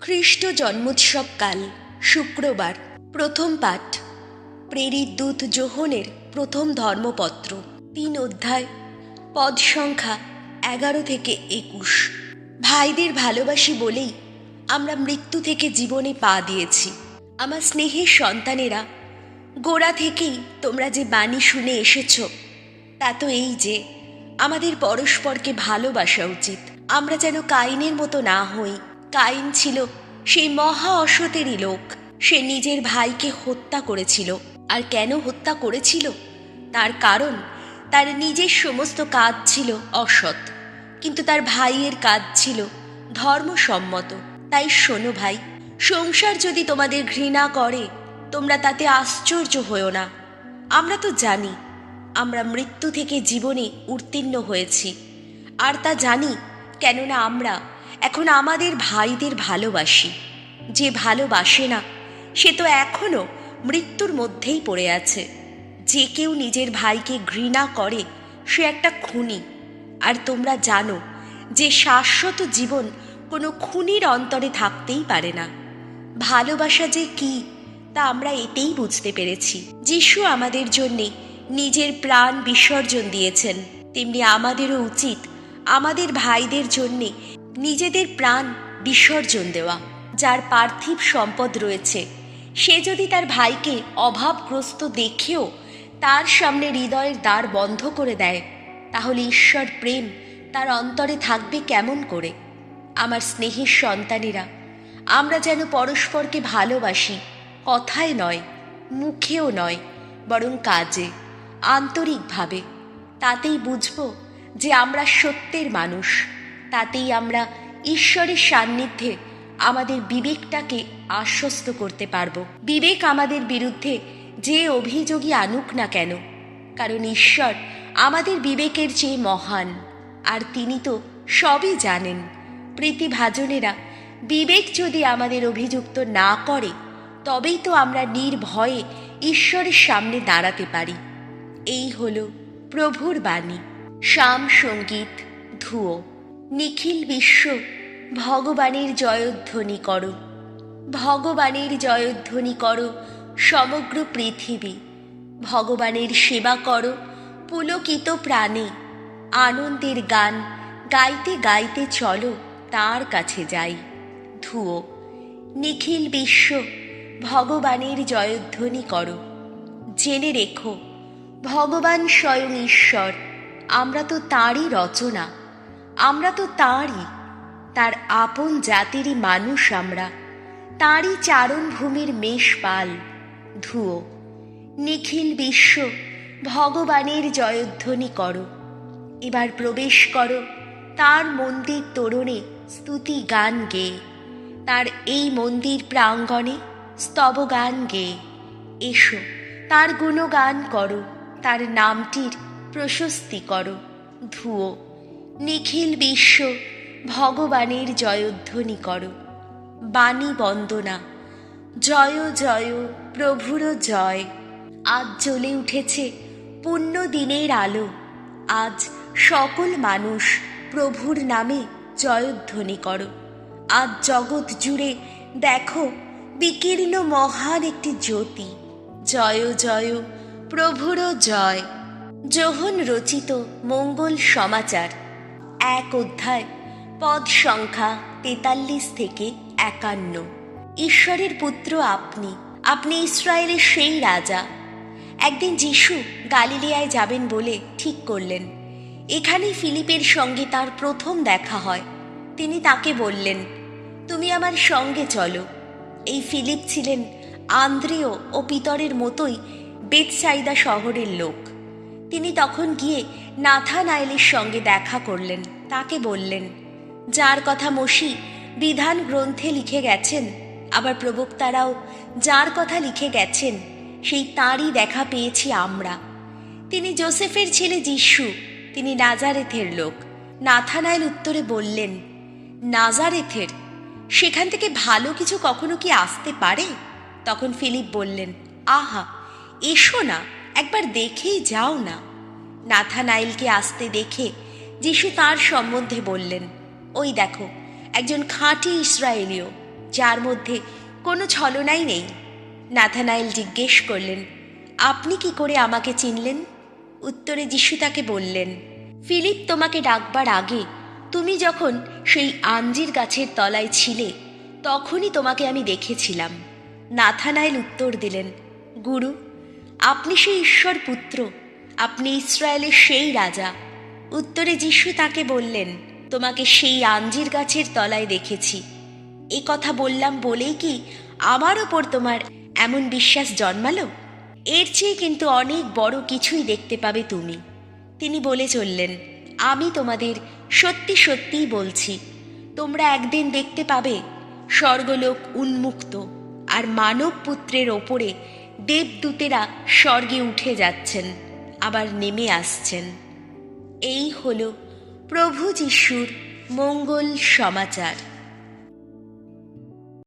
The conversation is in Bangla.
খ্রিস্ট জন্মোৎসবকাল শুক্রবার। প্রথম পাঠ প্রেরিত দূত যোহনের প্রথম ধর্মপত্র ৩ অধ্যায়, পদ সংখ্যা ১১ থেকে ২১। ভাইদের ভালোবাসি বলেই আমরা মৃত্যু থেকে জীবনে পা দিয়েছি। আমার স্নেহের সন্তানেরা, গোড়া থেকেই তোমরা যে বাণী শুনে এসেছ তা তো এই যে আমাদের পরস্পরকে ভালোবাসা উচিত। আমরা যেন কাইনের মতো না হই। কাইন ছিল সেই মহা অসতেরই লোক। সে নিজের ভাইকে হত্যা করেছিল। আর কেন হত্যা করেছিল? তার কারণ তার নিজের সমস্ত কাজ ছিল অসৎ, কিন্তু তার ভাইয়ের কাজ ছিল ধর্মসম্মত। তাই শোনো ভাই, সংসার যদি তোমাদের ঘৃণা করে তোমরা তাতে আশ্চর্য হও না। আমরা তো জানি আমরা মৃত্যু থেকে জীবনে উত্তীর্ণ হয়েছি, আর তা জানি কেননা আমরা এখন আমাদের ভাইদের ভালোবাসি। যে ভালোবাসে না সে তো এখনো মৃত্যুর মধ্যেই পড়ে আছে। যে কেউ নিজের ভাইকে ঘৃণা করে সে একটা খুনি। আর তোমরা জানো যে শাশ্বত জীবন কোনো খুনির অন্তরে থাকতেই পারে না। ভালোবাসা যে কি তা আমরা এতেই বুঝতে পেরেছি। যিশু আমাদের জন্যে নিজের প্রাণ বিসর্জন দিয়েছেন, তেমনি আমাদেরও উচিত আমাদের ভাইদের জন্যে নিজেদের প্রাণ বিসর্জন দেওয়া। যার পার্থিব সম্পদ রয়েছে সে যদি তার ভাইকে অভাবগ্রস্ত দেখেও তার সামনে হৃদয়ের দ্বার বন্ধ করে দেয়, তাহলে ঈশ্বর প্রেম তার অন্তরে থাকবে কেমন করে? আমার স্নেহের সন্তানেরা, আমরা যেন পরস্পরকে ভালোবাসি, কথায় নয়, মুখেও নয়, বরং কাজে, আন্তরিকভাবে। তাতেই বুঝব যে আমরা সত্যের মানুষ। তাতেই আমরা ঈশ্বরের সান্নিধ্যে আমাদের বিবেকটাকে আশ্বস্ত করতে পারব। বিবেক আমাদের বিরুদ্ধে যে অভিযোগই আনুক না কেন, কারণ ঈশ্বর আমাদের বিবেকের চেয়ে মহান, আর তিনি তো সবই জানেন। প্রীতিভাজনেরা, বিবেক যদি আমাদের অভিযুক্ত না করে তবেই তো আমরা নির্ভয়ে ঈশ্বরের সামনে দাঁড়াতে পারি। এই হলো প্রভুর বাণী। শাম সঙ্গীত ধুয়ো। নিখিল বিশ্ব ভগবানের জয়ধ্বনি করো, ভগবানের জয়ধ্বনি করো সমগ্র পৃথিবী। ভগবানের সেবা করো পুলকিত প্রাণে। আনন্দের গান গাইতে গাইতে চলো তার কাছে যাই। ধুয়ো। নিখিল বিশ্ব ভগবানের জয়ধ্বনি করো। জেনে রেখো, ভগবান স্বয়ং ঈশ্বর। আমরা তো তাঁরই রচনা, আমরা তো তাঁরই, তার আপন জাতিরই মানুষ আমরা, তাঁরই চারণভূমির মেষপাল। ধুয়ো। নিখিল বিশ্ব ভগবানের জয়ধ্বনি করো। এবার প্রবেশ করো তার মন্দির তোরণে স্তুতি গান গেয়ে, তার এই মন্দির প্রাঙ্গণে স্তবগান গেয়ে। এসো তার গুণগান করো, তার নামটির প্রশস্তি করো। ধুয়ো। নিখিল বিশ্ব ভগবানের জয়ধ্বনি করো। বাণী বন্দনা। জয় জয় প্রভুর জয়। আজ জ্বলে উঠেছে পুণ্য দিনের আলো। আজ সকল মানুষ প্রভুর নামে জয়ধ্বনি করো। আজ জগৎ জুড়ে দেখো বিকীর্ণ মহান একটি জ্যোতি। জয় জয় প্রভুর জয়। যোহন রচিত মঙ্গল সমাচার ১ অধ্যায়, পদ সংখ্যা ৪৩ থেকে ৫১। ঈশ্বরের পুত্র আপনি, আপনি ইসরায়েলের সেই রাজা। একদিন যিশু গালিলিয়ায় যাবেন বলে ঠিক করলেন। এখানেই ফিলিপের সঙ্গে তার প্রথম দেখা হয়। তিনি তাকে বললেন, তুমি আমার সঙ্গে চলো। এই ফিলিপ ছিলেন আন্দ্রেয় ও পিতরের মতোই বেথসাইদা শহরের লোক। তিনি তখন গিয়ে নাথানায়েলের সঙ্গে দেখা করলেন। তাকে বললেন, যার কথা মোশি বিধান গ্রন্থে লিখে গেছেন, আবার প্রবক্তারাও যার কথা লিখে গেছেন, সেই তাঁরই দেখা পেয়েছি আমরা। তিনি যোসেফের ছেলে যিশু, তিনি নাজারেথের লোক। নাথানায়েল উত্তরে বললেন, নাজারেথের? সেখান থেকে ভালো কিছু কখনো কি আসতে পারে? তখন ফিলিপ বললেন, আহা, এসো না, একবার দেখেই যাও না। নাথানায়েলকে আসতে দেখে যিশু তার সম্বন্ধে বললেন, ওই দেখো একজন খাঁটি ইসরায়েলীয়, যার মধ্যে কোনো ছলনাই নেই। নাথানায়েল জিজ্ঞেস করলেন, আপনি কি করে আমাকে চিনলেন? উত্তরে যিশু তাকে বললেন, ফিলিপ তোমাকে ডাকবার আগে তুমি যখন সেই আঞ্জির গাছের তলায় ছিলে তখনই তোমাকে আমি দেখেছিলাম। নাথানায়েল উত্তর দিলেন, গুরু, আপনি সেই ঈশ্বর পুত্র, আপনি ইসরায়েলের সেই রাজা। উত্তরে যিশু তাকে বললেন, তোমাকে সেই আঞ্জির গাছের তলায় দেখেছি। এ কথা বললাম বলেই কি আমার ওপর তোমার এমন বিশ্বাস জন্মালো? এর চেয়ে কিন্তু অনেক বড় কিছুই দেখতে পাবে তুমি। তিনি বলে চললেন, আমি তোমাদের সত্যি সত্যিই বলছি, তোমরা একদিন দেখতে পাবে স্বর্গলোক উন্মুক্ত, আর মানব পুত্রের ওপরে দেবদূতেরা স্বর্গে উঠে যাচ্ছেন, আবার নেমে আসছেন। এই হলো প্রভু যিশুর মঙ্গল সমাচার।